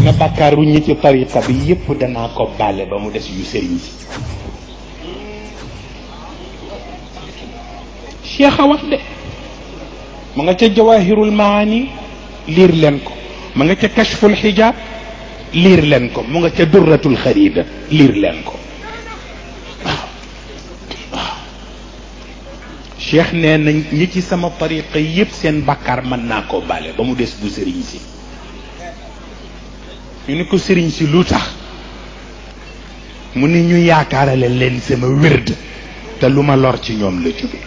na bàkkaaru ñi ci tariqa bi yépp danaa ko bàlle ba mu des yu sëriñ si cheikh a wax de ma nga ca jawahirul maani liir leen ko ma nga ca kashful xijaab liir leen ko mu nga ca durratul xarida liir leen ko waaw waaw cheikh nee na ñi ci sama tariqa yépp seen bàkkaar mën naa koo bàlle ba mu des bu sëriñ si ñu ni ko sëriñ si lu tax mu ni ñu yaakaarale leen sama wérd te lu ma lor ci ñoom la jóge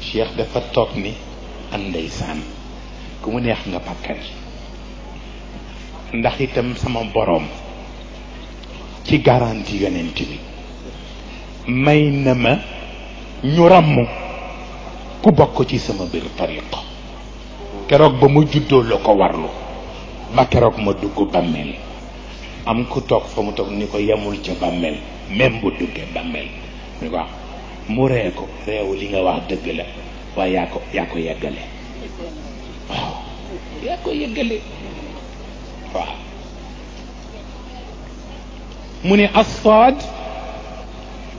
cheikh dafa toog ni ndeysaan ku mu neex nga bàkkar ndax itam sama boroom ci garantie yonent bi may na ma ñu ràmm ku bokk ci sama biir tariqa keroog ba mu juddoo la ko warlu ba keroog ma dugg bàmmeel am ku toog fa mu toog ni ko yemul ca bàmmeel même bu duggee bàmmeel ni ko mu ree ko réew li nga wax dëgg la waaye yaa ko yeggale waaw yaa ko yeggale waaw mu ni assaad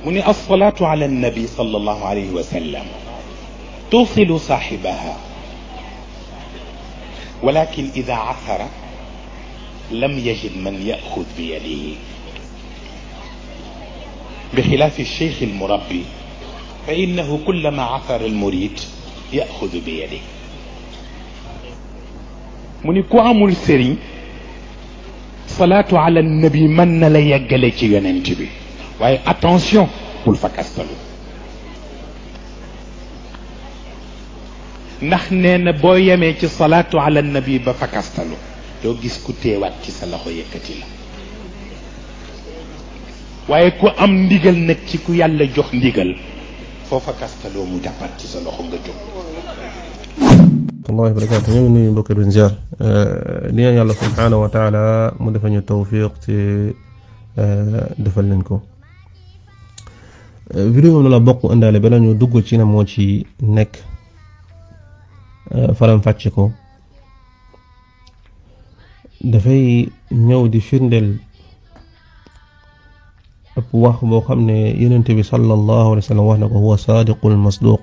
mu ni assalaatu ala annabi sallallahu alayhi wa sallam tusilu saaxibaha walakin ida athara lam yajid man yaxud bi yadihi بخلاف الشيخ المربي فإنه كلما عثر المريد يأخذ بيده من كو امول سيرين صلاة على النبي من لا يغالي ci yonent bi waaye attention bul fa kastalu ndax nee na boo yemee ci salaatu ala nabi ba fa kastalu doo gis ku teewaat ci sa loxo yëkkati la waaye ku am ndigal nag ci ku yàlla jox ndigal foofa kastaloo mu jàppat ci sa loxo nga jóg الله وبركاته ñu mbokk bi ziar di ñaan yàlla subhanahu wa ta'ala mu defal ñu tawfiq ci defal leen ko vidéo moom la bokk andale bala ñu dugg ci na moo ci nekk faram fàcce ko dafay ñëw di firndeel ab wax boo xam ne yonent bi sallallahu alayhi wa sallam wax na ko huwa sadiqul masduq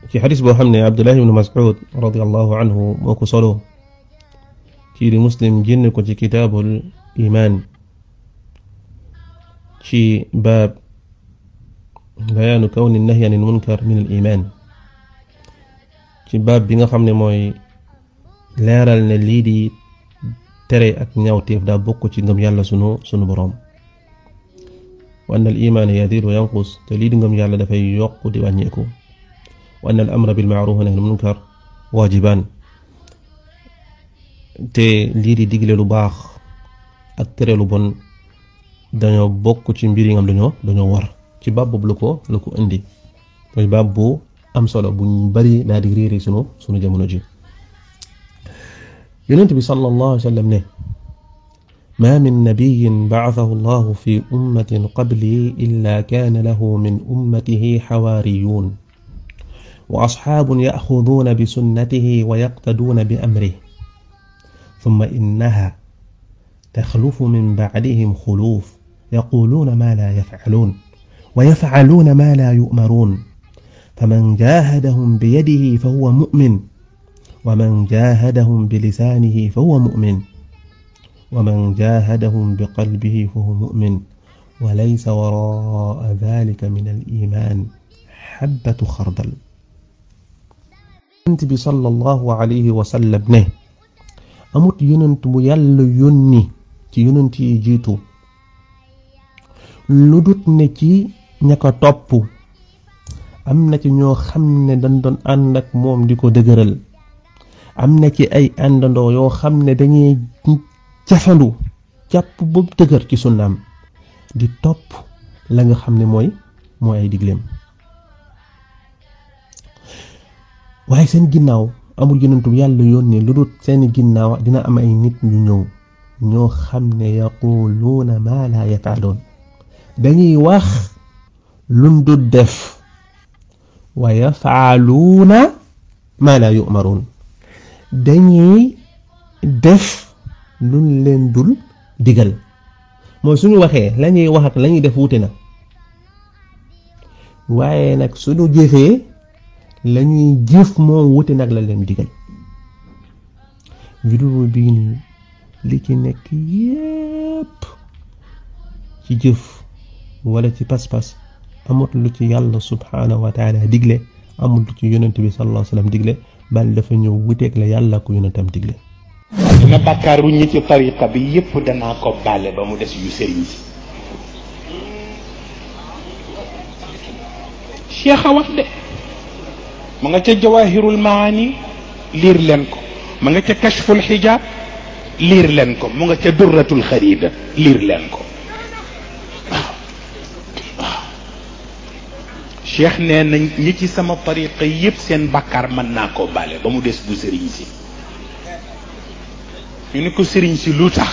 ci xadis boo xam ne Abdullah ibn Mas'ud radiyallahu anhu moo ko solo kii di Muslim génn ko ci kitaabul iman ci baab bayaanu kawni nahyi anil munkar min al iman ci baab bi nga xam ne mooy leeral ne lii di tere ak ñaawteef daa bokk ci ngëm yàlla sunu boroom wa anna al iman yaziidu wa yanqus te lii di ngëm yàlla dafay yokk di wàññeeku wa anna al amra bil ma'ruf wa nahyi anil munkar waajibaan te lii di digle lu baax ak tere lu bon dañoo bokk ci mbir yi nga xam dañoo war ci baab boobu la ko indi mooy baab bu am solo bu bari daa di réeri sunu jamono ji yonent bi sallallahu alayhi wa sallam ne ما من نبي بعثه الله في أمة قبلي إلا كان له من أمته حواريون وأصحاب يأخذون بسنته ويقتدون بأمره ثم إنها تخلف من بعدهم خلوف يقولون ما لا يفعلون ويفعلون ما لا يؤمرون فمن جاهدهم بيده فهو مؤمن ومن جاهدهم بلسانه فهو مؤمن ومن جاهدهم بقلبه فهو مؤمن وليس وراء ذلك من الإيمان حبة خردل النبي صلى الله عليه وسلم نه amut yonent bu yàlla yónni ci yonent yi jiitu lu dut ne ci ña ko topp am na ci ñoo xam ne dañ doon ànd ak moom di ko dëgëral am na ci ay àndandoo yoo xam ne dañuy jafandu jàpp boobu dëgër ci sunnaam di topp la nga xam ne mooy ay digleem waaye seen ginnaaw amul yonentu yàlla yónni lu dul seen ginnaaw dina am ay nit ñu ñëw ñoo xam ne yaquluuna ma la yafaaluun dañuy wax luñ du def wa yafaaluuna maa laa yu'maruun dañuy def luñ leen dul digal mooy suñu waxee la ñuy wax ak la ñuy def wuute na waaye nag suñu jëfee la ñuy jëf moo wuute nag la leen digal vidéo bii nii li ci nekk yépp ci jëf wala ci pas-pas amut lu ci yàlla subhanahu wa taala digle amut lu ci yonent bi sallallahu alayhi wa sallam digle bal dafa ñëw wuteeg la yàlla ko yonentam digle dina bàkkaaru ñi ci tariqa bi yépp danaa ko bàlle ba mu des yu sëriñ si cheikh a wax de ma nga ca jawahirul maani liir leen ko ma nga ca kashful xijaab liir leen ko mu nga ca durratul xarida liir leen ko cheikh nee na ñi ci sama tariqa yépp seen bàkkaar mën naa ko bàlle ba mu des bu sëriñ si ñu ni ko sëriñ si lu tax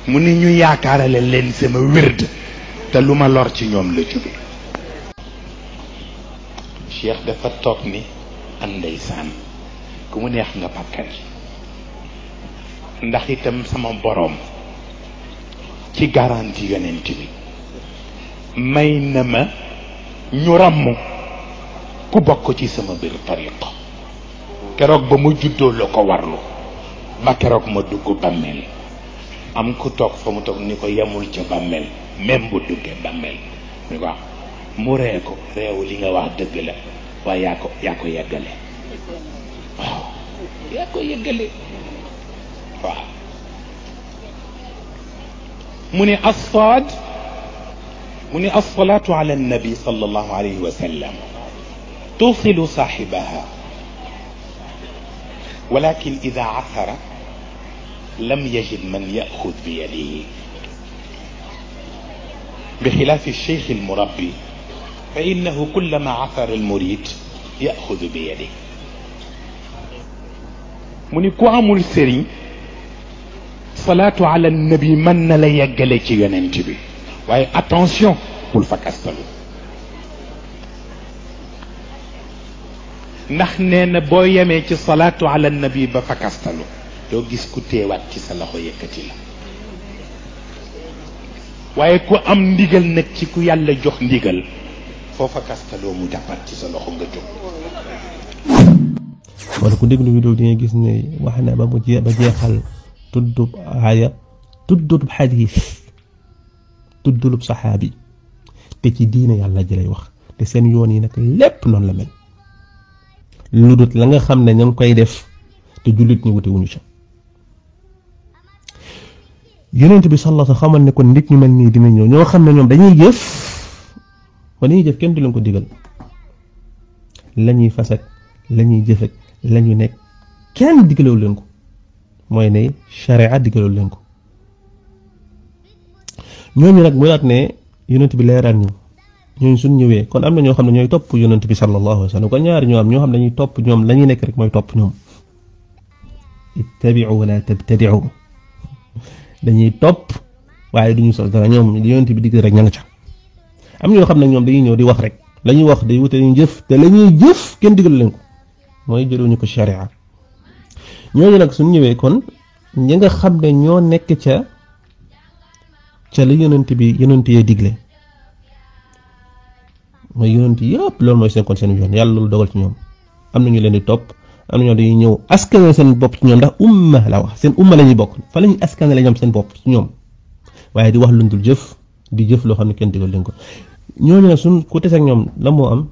mu ni ñu yaakaarale leen sama wérd te lu ma lor ci ñoom la jóge cheikh dafa toog ni an ndeysaan ku mu neex nga bàkkar ndax itam sama boroom ci garanti yonent bi may na ma ñu ràmm ku bokk ci sama biir tariqa keroog ba mu juddoo la ko warlu ba keroog ma dugg bàmmeel am ku toog fa mu toog ni ko yemul ca bàmmeel même bu duggee bàmmeel ni ko mu ree ko réew li nga wax dëgg la waaye yaa ko yeggale waaw yaa ko yeggale waaw mu ne assaad mu ne alsalaatu ala annabi sallallahu alayhi wa sallam tusilu saaxibaha walakin ida asara lam yajid man yaxud bi yadihi بخلاف الشيخ المربي فإنه كلما عثر المريد يأخذ بيده mu ni ku amul sëriñ salaatu ala nabi mën na la yeggale ci yonent bi waaye attention bul fa kastalu ndax nee na boo yemee ci salaatu ala nabi ba fa kastalu doo gis ku teewaat ci sa loxo yëkkati la waaye ku am ndigal nag ci ku yàlla jox ndigal foofa kastaloo mu jàppaat ci sa loxo nga jóg wala ku déglu vidéo di nga gis ne wax na ba jeexal tuddub aaya tuddub xadiis tuddub saxaabi te ci diine yàlla ji lay wax te seen yoon yi nag lépp noonu la mel lu dut la nga xam ne ña ngi koy def te jullit ñi wute wuñu ca yonent bi sallallahu alayhi wa sallam xamal ne kon nit ñu mel nii dina ñëw ñoo xam ne ñoom dañuy jëf wala ñuy jëf kenn du leen ko digal la ñuy fas ak la ñuy jëf ak la ñu nekk kenn digalewul leen ko mooy ne charia digalewul leen ko ñooñu nag mu daat ne yonent bi leeral ñu ñooñu suñ ñëwee kon am na ñoo xam ne ñooy topp yonent bi sallallahu alayhi wa sallam kon ñaari ñoo am ñoo xam ne dañuy topp ñoom la ñuy nekk rek mooy topp ñoom ittabi'u wala tabtadi'u dañuy topp waaye duñu sos dara ñoom yonent bi digg rek ña nga ca am ñoo xam ne ñoom dañuy ñëw di wax rek la ñuy wax day wute ñu jëf te la ñuy jëf kenn digal leen ko mooy jëluñu ko sharia ñooñu nag suñ ñëwee kon ñi nga xam ne ñoo nekk ca la yonent yee digle mooy yonent yëpp loolu mooy seen kon seen yoon yàlla loolu dogal ci ñoom am na ñu leen di topp am na ñoo dañuy ñëw askanale seen bopp ci ñoom ndax umma la wax seen umma la ñuy bokk fa la ñuy askanale ñoom seen bopp ci ñoom waaye di wax luñ dul jëf di jëf loo xam ne kenn digal leen ko ñooñu nag suñ ku tes ak ñoom la moo am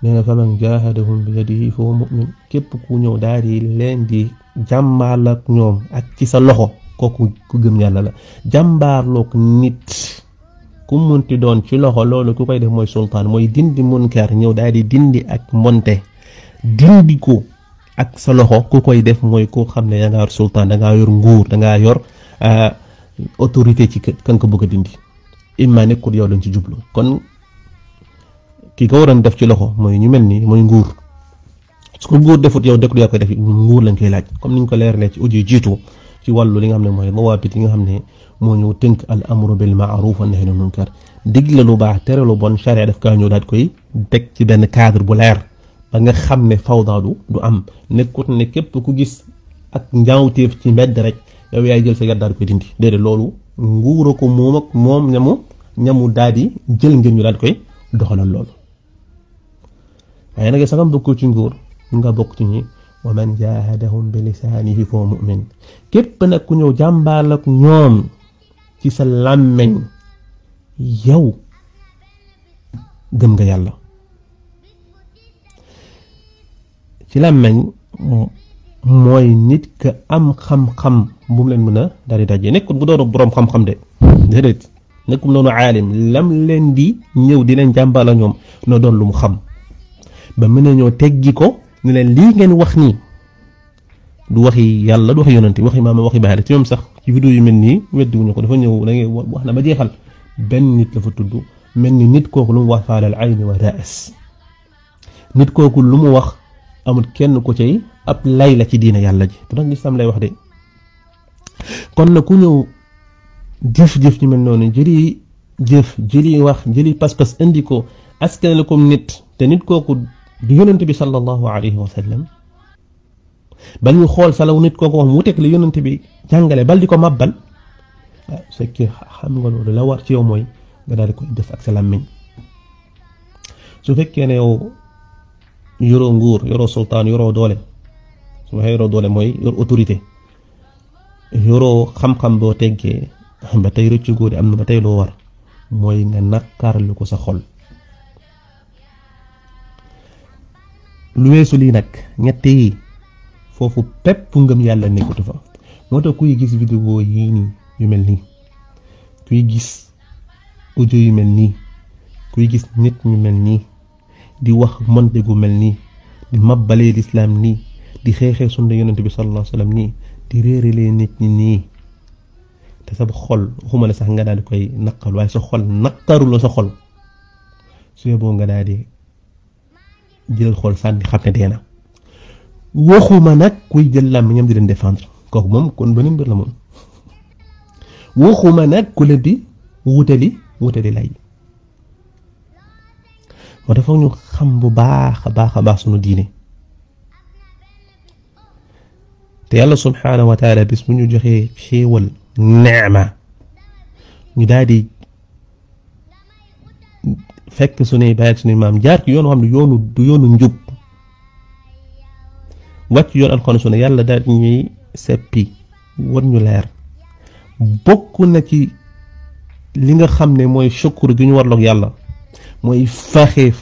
nee na faman jahadahum bi yadihi fa huwa mu'min képp ku ñëw daal di leen di jàmbaar ak ñoom ak ci sa loxo kooku ku gëm yàlla la jàmbaarloog nit ku munti doon ci loxo loolu ku koy def mooy sultaan mooy dindi munkar ñëw daal di dindi ak monte dindi ko ak sa loxo ku koy def mooy koo xam ne da ngaa yor sultaan da ngaa yor nguur da ngaa yor autorité ci kan ko bëgg a dindi imma nekkul yow dañ ci jublu kon ki ko waroon def ci loxo mooy ñu mel ni mooy nguur su ko nguur defut yow dëkk yaa koy def nguur lañ koy laaj comme niñ ko leeralee ci audio jiitu ci wàllu li nga xam ne mooy dawaabit yi nga xam ne moo ñëw tënk al amru bil ma'ruf wa nahyi anil munkar digle lu baax tere lu bon charia daf kaa ñëw daal koy teg ci benn cadre bu leer ba nga xam ne fawda du am nekkut ne képp ku gis ak ñaawteef ci mbedd rek yow yaay jël sa yar daal di koy dindi déedéet loolu nguura ko moom ak moom ñamu daal di jël ngir ñu daal di koy doxalal loolu waaye nag sagam bokk ci nguur nga bokk ci ñi wa man jahadahum bi lisaanihi fa mu'min képp nag ku ñëw jàmbaal ak ñoom ci sa làmmeñ yow gëm nga yàlla ci làmmeñ mooy nit ka am xam-xam bu mu leen mën a daal di dajee nekkul bu doon boroom xam-xam de déedéet nekkul noonu aalim lam leen di ñëw di leen jàmbaal ak ñoom noo doon lu mu xam ba mën a ñëw teggi ko ne leen lii ngeen wax nii du waxi yàlla du waxi yonante waxi maama waxi baale ci ñoom sax ci vidéo yu mel nii weddiwuñu ko dafa ñëw da ngay wax na ba jeexal benn nit la fa tudd mel ni nit kooku lu mu wax faalal ayni wa raas nit kooku lu mu wax amul kenn ko cay ab lay la ci diine yàlla ji bu tax lislaam lay wax de kon na ku ñëw jëf-jëf ñu mel noonu jëli jëf jëli wax jëli pas-pas indi ko askan la comme nit te nit kooku du yonante bi sallallahu alayhi wa sallam bal ñu xool salaw nit kooku wax mu wuteeg la yonante bi jàngale bal di ko màbbal su fekkee xam nga loolu la war ci yow mooy nga daal di koy def ak sa làmmiñ su fekkee ne yow yoroo nguur yoroo sultaan yoroo doole su waxee yoroo doole mooy yor autorité yoroo xam-xam boo teggee ba tey rëccu góor am na ba tey loo war mooy nga naqarlu ko sa xol lu weesu lii nag ñett yi foofu pepp ngëm yàlla nekkatu fa moo tax kuy gis vidéo yii nii yu mel nii kuy gis audio yu mel nii kuy gis nit ñu mel nii di wax monte gu mel nii di mabbalee lislaam nii di xeexee sunna yonent bi sallallahu alayhi wa sallam nii di réerelee nit ñi nii te sa xol waxuma la sax nga daal di koy naqal waaye sa xol naqaruloo sa xol su yeboo nga daal di jëlal xol sànni xam ne dee na waxuma nag kuy jël làmmiñam di leen défendre kooku moom kon beneen mbir la moom waxuma nag ku leen di wutali lay moo dafa ñu xam bu baax a baax sunu diine te yàlla subhaanahu wa taala bis bu ñu joxee xéewal neema ñu daal di fekk sunuy baay ak sunuy maam jaar ci yoon xam ne du yoonu njub wàcc yoon alxuraan sunna yàlla daal di ñuy seppi war ñu leer bokk na ci li nga xam ne mooy shukr gi ñu warloog yàlla mooy faxe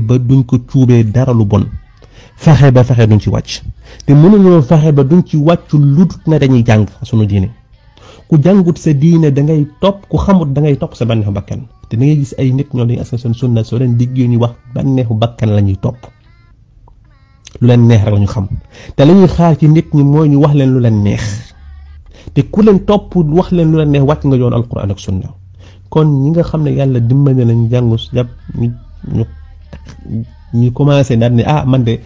ba duñ ko cuubee dara lu bon faxe ba duñ ci wàcc te mënuñoo faxe ba duñ ci wàcc lu dul na dañuy jàng sunu diine ku jàngut sa diine da ngay topp ku xamut da ngay topp sa bànneexu bakkan te da ngay gis ay nit ñoo dañuy askan seen sunna soo leen diggee ñu wax bànneexu bakkan la ñuy topp lu leen neex rek la ñu xam te la ñuy xaar ci nit ñi mooy ñu wax leen lu leen neex te ku leen topp wax leen lu leen neex wàcc nga yoon alquran ak sunna kon ñi nga xam ne yàlla dimbali nañ jàngu jàpp ñu commencé daal ne man de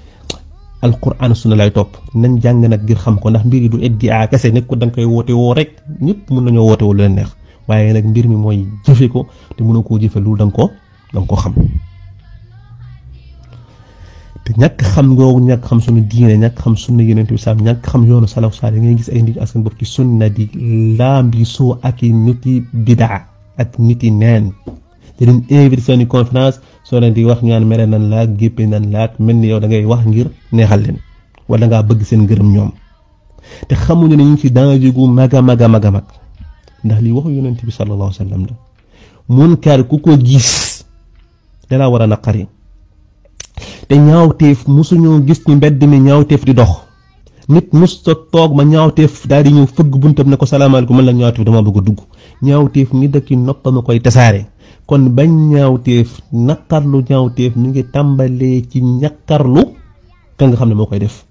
alquran sunna lay topp nañ jàng nag ngir xam ko ndax mbir yi du iddia kese nekk ko da nga koy woote woo rek ñëpp mën nañoo woote woo lu leen neex waaye nag mbir mi mooy jëfe ko te mënoo koo jëfe lu da nga ko xam te ñàkk xam googu ñàkk xam sunu diine ñàkk xam sunna yeneen bi saam ñàkk xam yoonu salaf saalih ngay gis ay nit askan bopp ci sunna di laambi soo ak i nit yi bidaa ak nit yi neen te leen invité seeni conférence soo leen di wax ñu naan mere nan laak géppe nan laak mel ni yow da ngay wax ngir neexal leen wala ngaa bëgg seen gërëm ñoom te xamuñu ne ñu ngi ci danger gu mag a mag ndax lii waxu yonent bi sallallahu alayhi wa sallam la munkar ku ko gis dalaa war a naqari te ñaawteef musuñoo gis ni mbedd mi ñaawteef di dox nit mus sa toog ma ñaawteef daal di ñëw fëgg buntam ne ko salaamaaleykum man la ñaawteef dama bëgg a dugg ñaawteef ni dëkki noppama koy tasaare kon bañ ñaawteef naqarlu ñaawteef mi ngi tàmbalee ci ñaqarlu ka nga xam ne moo koy def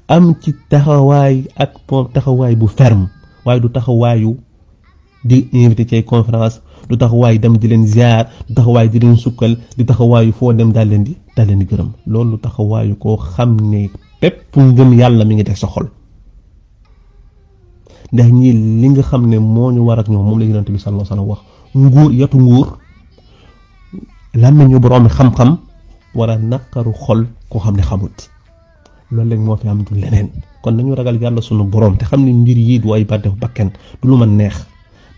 am ci taxawaay ak taxawaay bu ferme waaye du taxawaayu di invité ci ay conférence du taxawaay dem di leen ziar du taxawaay di leen sukkal di taxawaayu foo dem daal leen di gërëm loolu taxawaayu koo xam ne pépp ngëm yàlla mi ngi def sa xol ndax ñii li nga xam ne moo ñu war ak ñoom moom la yonent bi sallallahu alayhi wa sallam wax nguur yatu nguur làmmiñu borom xam-xam wala naqaru xol koo xam ne xamut loolu rek moo fi am du leneen kon nañu ragal yàlla sunu borom te xam ne mbir yi du ay bànneexu bakkan du lu ma neex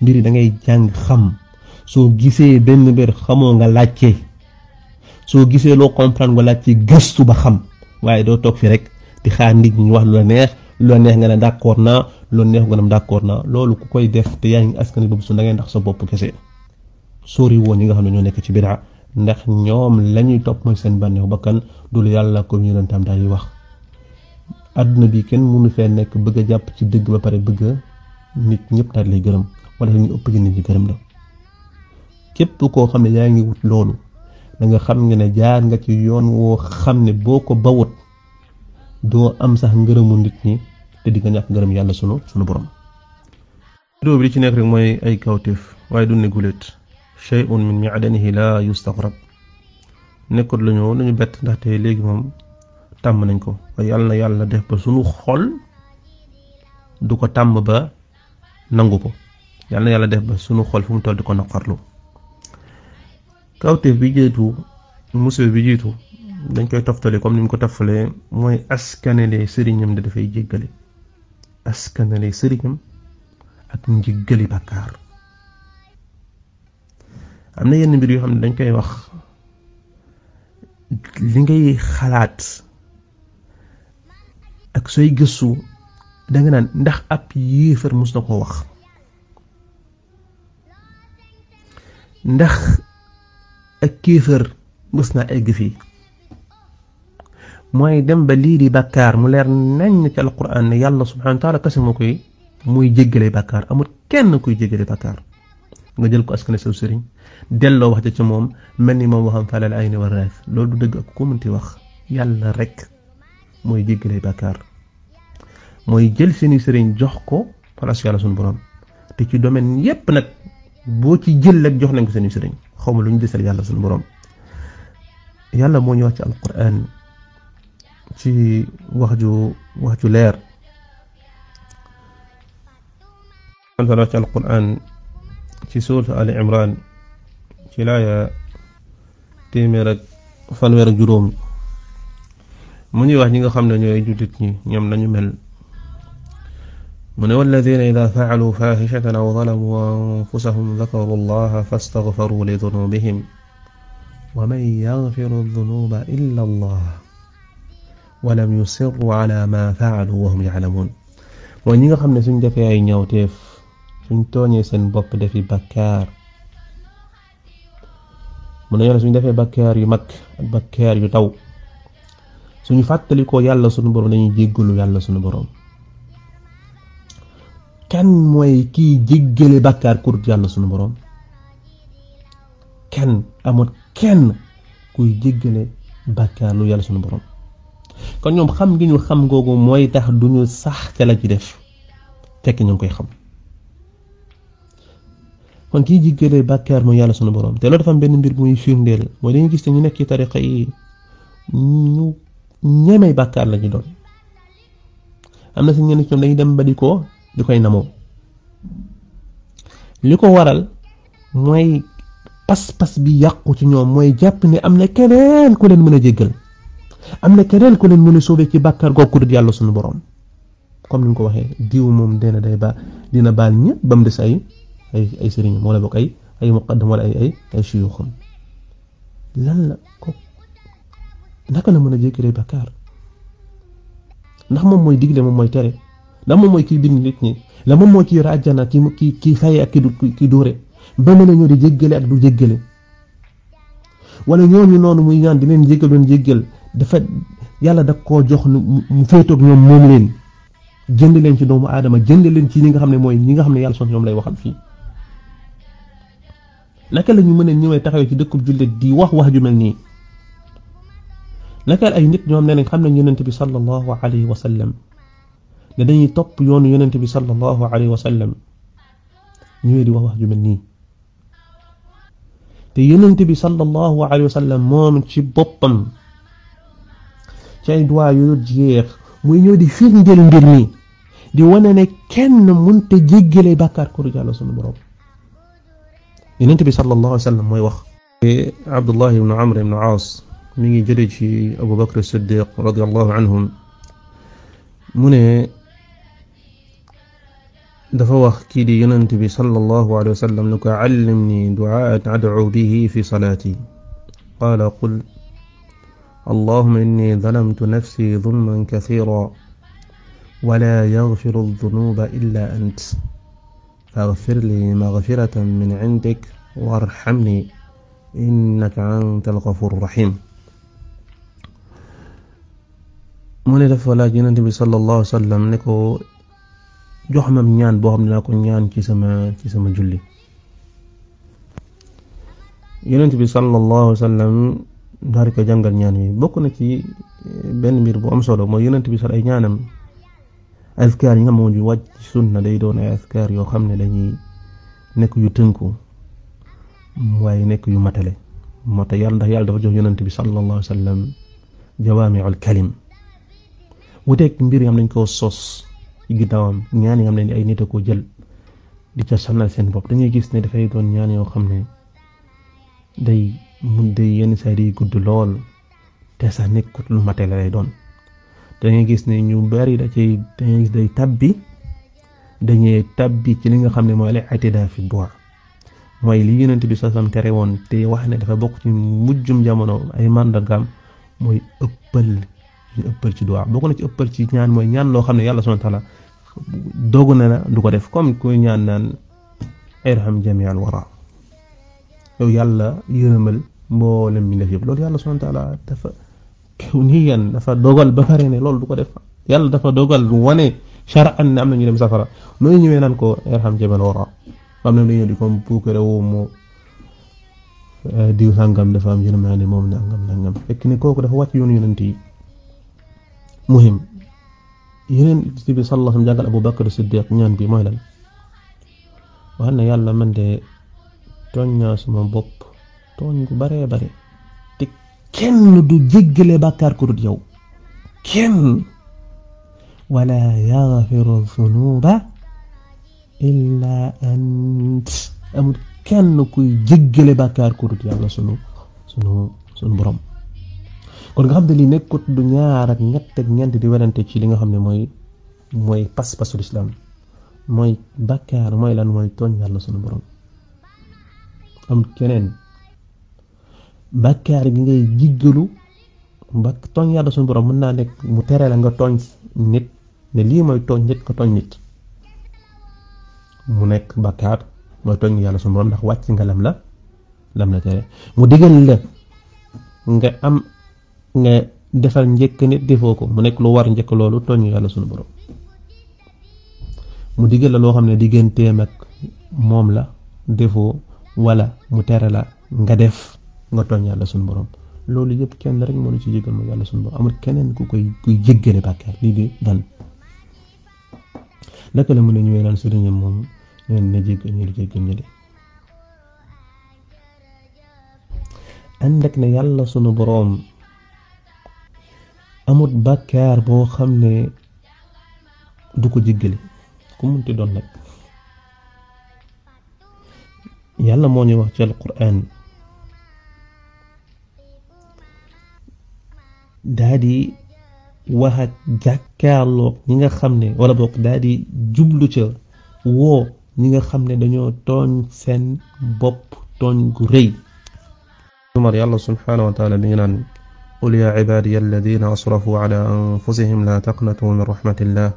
mbir yi da ngay jàng xam soo gisee benn mbir xamoo nga laajte soo gisee loo comprendre nga laajte gëstu ba xam waaye doo toog fi rek di xaar nit ñi wax lu la neex nga ne d'accord naa lu neex nga ne d'accord naa loolu ku koy def te yaa ngi askan boobu su da ngay ndax sa bopp kese sóori woon ñi nga xam ne ñoo nekk ci bidaa ndax ñoom lañuy topp mooy seen bànneexu bakkan dul yàlla ko yonentam daal di wax àdduna bi kenn mënu fee nekk bëgg a jàpp ci dëgg ba pare bëgg nit ñëpp daal lay gërëm wala ñu ëpp ci nit ñi gërëm la képp koo xam ne yaa ngi wut loolu da nga xam nga ne jaar nga ci yoon woo xam ne boo ko bawut doo am sax ngërëmu nit ñi te di nga ñàkk ngërëm yàlla sunu borom. vidéo bi li ci nekk rek mooy ay kawteef waaye du ne guléet shay'un min mi'danihi la yustaghrab nekkut lu ñu bett ndaxte léegi moom tàmm nañ ko waaye yàlla def ba sunu xol du ko tàmm ba nangu ko yàlla def ba sunu xol fu mu toll di ko naqarlu kawteef bi jiitu musiba bi jiitu dañ koy toftale comme ni mu ko toftalee mooy askanale sëriñam da dafay jéggale askanale sëriñam ak njéggali bàkkaar am na yenn mbir yoo xam ne dañ koy wax li ngay xalaat ak sooy gëstu danga naan ndax ab yéefar mus na koo wax ndax ak kéefar mës naa egg fii mooy dem ba lii di bàkkaar mu leer nañ ci alquran ne yàlla subhanahu wa taala kese moo koy muy jéggale bàkkaar amul kenn kuy jéggale bàkkaar nga jël ko askane saw sëriñ delloo wax ja ci moom mel ni moom waxam falal ayni war raaf loolu du dëgg ak ku mënti wax yàlla rek mooy jéggale bàkkaar mooy jël seeni sëriñ jox ko place yàlla sunu borom te ci domaine yépp nag boo ci jël rek jox nañ ko seeni sëriñ xaw ma lu ñu desal yàlla sunu borom yàlla moo ñu wax ci alquran ci wax ju leer fa wax ci alquran ci suuratu Ali Imran ci laaya 1fanweer mu ñuy wax ñi nga xam ne ñooy jullit ñi ñoom nañu mel mu ne walladina ida faalu faaxishatan aw zalamu anfusahum dakaru allaha fastaghfaru li dunubihim wa man yaghfiru dunuba illa allah walam yusirru ala ma faalu wa hum ya'lamun mooy ñi nga xam ne suñ defee ay ñawteef suñ tooñee seen bopp defi bakkaar mu ne suñ defee bakkaar yu mag ak bakkaar yu taw suñu fàttalikoo yàlla sunu borom dañuy jéggalu yàlla sunu borom kan mooy kii jéggale bakkaar kurut yàlla sunu borom kenn amul kenn kuy jéggale bakkaar lu yàlla sunu borom kon ñoom xam gi ñu xam googu mooy tax duñu sax ca la ci def fekk ñu ngi koy xam kon kii jéggale bakkaar mooy yàlla sunu borom te loolu dafa am benn mbir muy firndeel mooy dañuy gis te ñu nekk ci tariqa yi ñu ñemey bàkkaar la ñu doon am na si ñenn ñoom dañuy dem ba di koy namoo li ko waral mooy pas-pas bi yàqu ci ñoom mooy jàpp ne am na keneen ku leen mën a jéggal am na keneen ku leen mën a sauver ci bàkkaar googu dul yàlla sunu borom comme ni ñu ko waxee diw moom dina baal ñëpp ba mu des ay sëriñ wala boog ay muqaddam wala ay shuyuxam lan la ko naka la mën a jéggalee bàkkaar ndax moom mooy digle moom mooy tere ndax moom mooy kiy bind nit ñi la moom mooy ki yore àjjana ki faye ak ki dóore ba mën a ñëw di jéggale ak du jéggale wala ñooñu noonu muy ñaan di leen jéggal doon jéggal dafa yàlla da koo jox mu féetoog ñoom moom leen jënd leen ci doomu aadama jënd leen ci ñi nga xam ne mooy ñi nga xam ne yàlla son ñoom lay waxal fii naka la ñu mën a ñëwee taxawee ci dëkkub jullit di wax ju mel nii naka ay nit ñoom nee nañ xam nañ yonent bi sallallahu alayhi wa sallam ne dañuy topp yoonu yonent bi sallallahu alayhi wa sallam ñëwee di wax ju mel nii te yonent bi sallallahu alayhi wa sallam moom ci boppam ci ay duwaa yu jeex muy ñëw di firndeel mbir mi di wane ne kenn mënta jéggale bàkkaar ko du Yàlla sunu borom yonent bi sallallahu alayhi wa sallam mooy wax Abdullah ibn Amr ibn Aas mi ngi jële ci Abu Bakr Siddiq radiyallahu anhum mu ne dafa wax kii di yonent bi sallallahu alayhi wa sallam ne ko allimni du'aan ad'u bihi fi salaati qaala qul allahumma inni zalamtu nafsi zulman kathiran wa laa yaghfiru dhunuba illa ant faghfir li maghfiratan min 'indik warhamni innaka antal ghafurur rahim. mu ne dafa laaj yonent bi sallallahu alayhi wa sallam ne ko jox ma ñaan boo xam ne naa ko ñaan ci sama julli. yonent bi sallallahu alayhi wa sallam daal di ko jàngal ñaan yi bokk na ci benn mbir bu am solo mooy yonent bi ay ñaanam azkar yi nga xam ne wàcc ci sunna day doon ay azkar yoo xam ne dañuy nekk yu tënku waaye nekk yu matale moo tax yàlla ndax yàlla dafa jox yonent bi sallallahu alayhi wa sallam jawaami'ul kalim wuteeg mbir yi xam nañ koo sos ci ginnaawam ñaan yi xam ne ay nit a ko jël di ca sonal seen bopp dañuy gis ne dafay doon ñaan yoo xam ne day yenn saa yi gudd lool te sax nekkut lu matale lay doon dañuy gis ne ñu bari dañuy gis dañuy tabbi ci li nga xam ne mooy al-i'tidaa fi du'a mooy li yonent bi sallam tere woon te wax ne dafa bokk ci mujjum jamono ay màndargaam mooy ëppal ci du'a bokk na ci ëppal ci ñaan mooy ñaan loo xam ne yàlla subhanahu wa ta'ala dogu na la du ko def comme kuy ñaan naan irham jami'al wara yow yàlla yërëmal mboolem mi def yëpp loolu yàlla subhanahu wa ta'ala dafa kawniyan dafa dogal ba pare ne loolu du ko def yàlla dafa dogal wane shar'an ne am na ñu dem safara nooy ñëwee naan ko irham jami'al wara am na dañu di comme puukare woo moo diw sàngam dafa am yërmande moom nangam fekk ne kooku dafa wàcc yoonu yonent yi muhim yeneen bi sallallahu alayhi wa sallam jàngal Abu Bakr Siddiq ñaan bi mooy lan wax na yàlla man de tooñ naa sama bopp tooñ gu baree bare te kenn du jéggale bàkkaar ku dut yow kenn wala yaghfiru dhunuba illa ant amul kenn kuy jéggale bàkkaar ku dut yàlla sunu borom kon nga xam ne lii nekkut du ñaar ak ñett ak ñeent di werante ci li nga xam ne mooy pas-pasul islam mooy bàkkaar mooy lan mooy tooñ yàlla sunu borom am keneen bàkkaar gi ngay jiggalu ba tooñ yàlla sunu borom mën naa nekk mu tere la nga tooñ nit ne lii mooy tooñ nit nga tooñ nit mu nekk bàkkaar mooy tooñ yàlla sunu borom ndax wàcc nga lam la tere mu digal la nga defal njëkk nit defoo ko mu nekk lu war njëkk loolu tooñ yàlla sunu borom mu digal la loo xam ne digganteem ak moom la defoo wala mu tere la nga def nga tooñ yàlla sunu borom loolu yëpp kenn rek moo ci jégal mo yàlla sunu borom amul keneen kuy jéggale bàkkaar lii di dan naka la mu ne ñëwee naan sëriñam moom neen na jéggal ñu de ànd ak ne yàlla sunu borom amut bàkkaar boo xam ne du ko jéggale ku munti doon nag yàlla moo ñu wax ci alquran daa di wax ak jàkkaarloog ñi nga xam ne wala boog daa di jublu ca woo ñi nga xam ne dañoo tooñ seen bopp tooñ gu rëy umar yàlla subhanahu wa taala bi ngi naan qul ya ibadiya alladina asrafu ala anfusihim la taqnatu min rahmatillah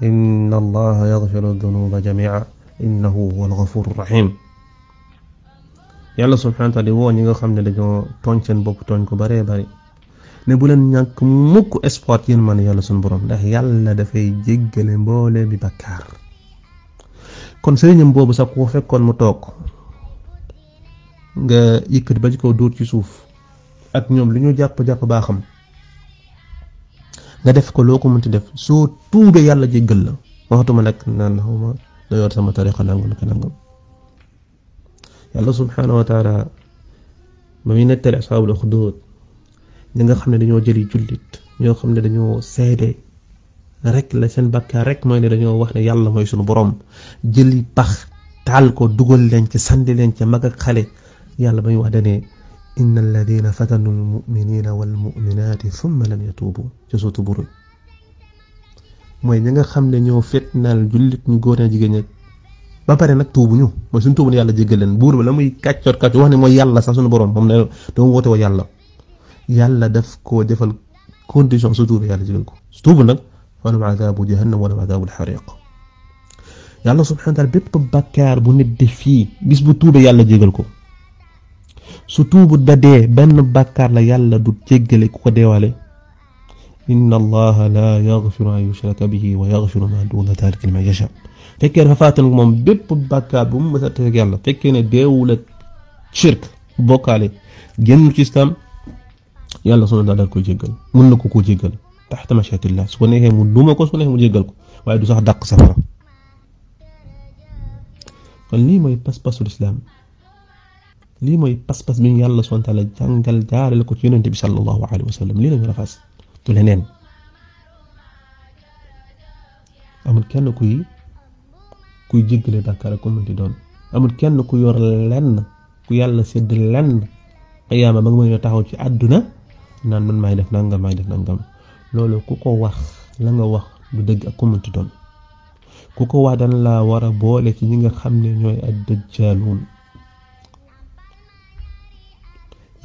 inna allaha yaghfiru dhunuba jami'a innahu huwal ghafurur rahim yàlla subhanahu wa taala di woo ñi nga xam ne dañoo tooñ seen bopp tooñ ko baree bari ne bu leen ñàkk mukk espoir ci yéen man yàlla suñu borom ndax yàlla dafay jéggale mboole bi bakkaar kon sëriñam boobu sax ko fekkoon mu toog nga yëkkati ba ci kaw dóor ci suuf ak ñoom li ñu jàpp baaxam nga def ko loo ko mënti def soo tuubee yàlla jéggal la waxatuma nag naan xawma da yor sama tariqa nangam yàlla subhanahu wa taala ba muy nettali ashaabul uxduud ñi nga xam ne dañoo jëli jullit ñoo xam ne dañoo seede rek la seen bakkaar rek mooy ne dañoo wax ne yàlla mooy sunu borom jëli pax taal ko dugal leen ci sandi leen ca mag ak xale yàlla ba muy wax dane inna alladina fatanu almuminina walmuminati thumma lam yatuubu ci sotu buru mooy ñi nga xam ne ñoo fitnaal jullit ñu góor ña jigéen ña ba pare nag tuubu ñu mooy suñu tuubu yàlla jéggal leen buur ba la muy kàccoot wax ne mooy yàlla sax suñu borom moom ne dama woote wa yàlla daf koo defal condition su tuubu yàlla jéggal ko su tuubu nag falahum adaabu jahannam wa lahum adaabu alxariq yàlla subhanahu wa taala bépp bakkaar bu nit def fii bis bu tuube yàlla jéggal ko su tuubut ba dee benn bakkaar la yàlla du jéggale ku ko deewaale inna allaha la yaghfiru an yushraka bihi wa yaghfiru ma duna dhalika liman yasha fekkee dafa fàttali moom bépp bàkkaar bu mu mës a teg yàlla fekkee ne deewul ak shirk bokkaale génn ci islam yàlla sunu daal koy jéggal mun na ko jéggal taxta mashiatillah su ko neexee mu duma ko su ko neexee mu jéggal ko waaye du sax dàq safara kon lii mooy pas-pasul islam lii mooy pas-pas bi ñu yàlla subhanahu wa taala jàngal jaarale ko ci yonente bi sallallahu alayhi wa sallam lii la ñu rafas tu leneen amul kenn kuy jéggale bàkkaar ak mënti doon amul kenn ku yor lenn ku yàlla sédd lenn qiyaama ba nga mën a taxaw ci àdduna naan man maay def nangam loolu ku ko wax la nga wax du dëgg ak ku mënti doon ku ko wax dana laa war a boole ci ñi nga xam ne ñooy ad-dajjaluun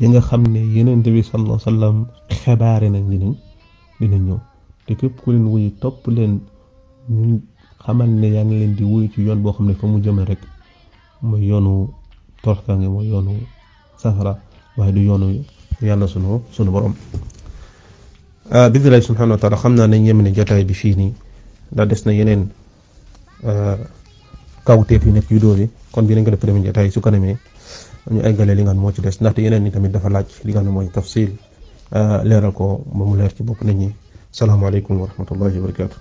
yi nga xam ne Yonent bi sallallahu alayhi wa sallam xabaare nañ dinañ ñëw te képp ku leen wuyu topp leen ñu xamal ne yaa ngi leen di wuyu ci yoon boo xam ne fa mu jëme rek mooy yoonu tortange mooy yoonu safara waaye du yoonu yàlla sunu borom bismillahi subhanahu wa taala xam naa nañ yem ne jotaay bi fii nii ndax des na yeneen kawteef yu nekk yu dóor yi kon bi nañ ko def premier jotaay su ko demee ñu eggale li nga xam moo ci des ndaxte yeneen ni tamit dafa laaj li nga xam ne mooy tafsil leeral ko ba mu leer ci bopp nit ñi salaamaaleykum wa rahmatullahi wa barakatuh